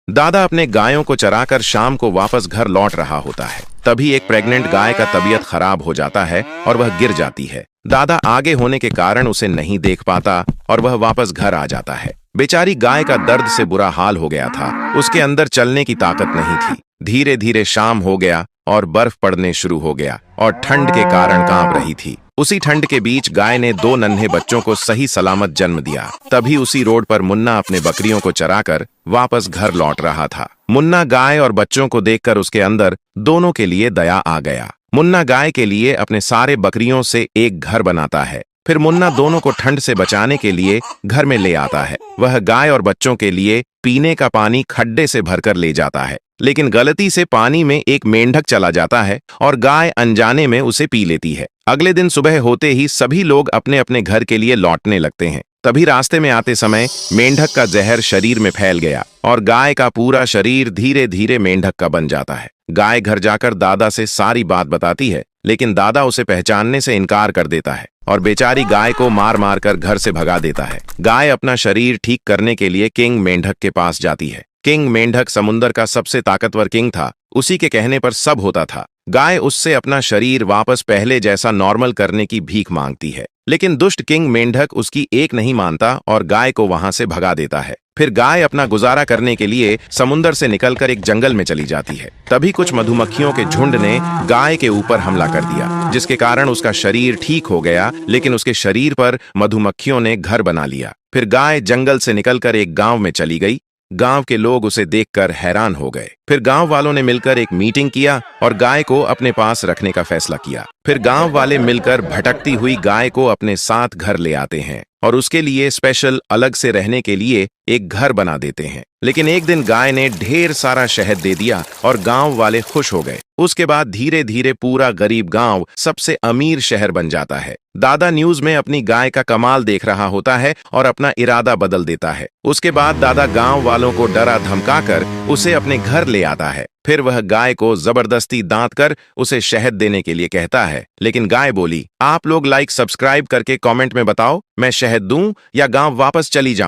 दादा अपने गायों को चराकर शाम को वापस घर लौट रहा होता है। तभी एक प्रेग्नेंट गाय का तबीयत खराब हो जाता है और वह गिर जाती है। दादा आगे होने के कारण उसे नहीं देख पाता और वह वापस घर आ जाता है। बेचारी गाय का दर्द से बुरा हाल हो गया था, उसके अंदर चलने की ताकत नहीं थी। धीरे धीरे शाम हो गया और बर्फ पड़ने शुरू हो गया और ठंड के कारण कांप रही थी। उसी ठंड के बीच गाय ने 2 नन्हे बच्चों को सही सलामत जन्म दिया। तभी उसी रोड पर मुन्ना अपने बकरियों को चराकर वापस घर लौट रहा था। मुन्ना गाय और बच्चों को देखकर उसके अंदर दोनों के लिए दया आ गया। मुन्ना गाय के लिए अपने सारे बकरियों से एक घर बनाता है। फिर मुन्ना दोनों को ठंड से बचाने के लिए घर में ले आता है। वह गाय और बच्चों के लिए पीने का पानी खड्डे से भरकर ले जाता है, लेकिन गलती से पानी में एक मेंढक चला जाता है और गाय अनजाने में उसे पी लेती है। अगले दिन सुबह होते ही सभी लोग अपने अपने घर के लिए लौटने लगते हैं। तभी रास्ते में आते समय मेंढक का जहर शरीर में फैल गया और गाय का पूरा शरीर धीरे धीरे मेंढक का बन जाता है। गाय घर जाकर दादा से सारी बात बताती है, लेकिन दादा उसे पहचानने से इनकार कर देता है और बेचारी गाय को मार मार कर घर से भगा देता है। गाय अपना शरीर ठीक करने के लिए किंग मेंढक के पास जाती है। किंग मेंढक समुद्र का सबसे ताकतवर किंग था, उसी के कहने पर सब होता था। गाय उससे अपना शरीर वापस पहले जैसा नॉर्मल करने की भीख मांगती है, लेकिन दुष्ट किंग मेंढक उसकी एक नहीं मानता और गाय को वहां से भगा देता है। फिर गाय अपना गुजारा करने के लिए समुद्र से निकलकर एक जंगल में चली जाती है। तभी कुछ मधुमक्खियों के झुंड ने गाय के ऊपर हमला कर दिया, जिसके कारण उसका शरीर ठीक हो गया, लेकिन उसके शरीर पर मधुमक्खियों ने घर बना लिया। फिर गाय जंगल से निकलकर एक गांव में चली गई। गांव के लोग उसे देखकर हैरान हो गए। फिर गांव वालों ने मिलकर एक मीटिंग किया और गाय को अपने पास रखने का फैसला किया। फिर गांव वाले मिलकर भटकती हुई गाय को अपने साथ घर ले आते हैं और उसके लिए स्पेशल अलग से रहने के लिए एक घर बना देते हैं। लेकिन एक दिन गाय ने ढेर सारा शहद दे दिया और गांव वाले खुश हो गए। उसके बाद धीरे धीरे पूरा गरीब गांव सबसे अमीर शहर बन जाता है। दादा न्यूज में अपनी गाय का कमाल देख रहा होता है और अपना इरादा बदल देता है। उसके बाद दादा गांव वालों को डरा धमकाकर उसे अपने घर ले आता है। फिर वह गाय को जबरदस्ती दांत कर उसे शहद देने के लिए कहता है, लेकिन गाय बोली, आप लोग लाइक सब्सक्राइब करके कमेंट में बताओ, मैं शहद दूं या गांव वापस चली जाऊं।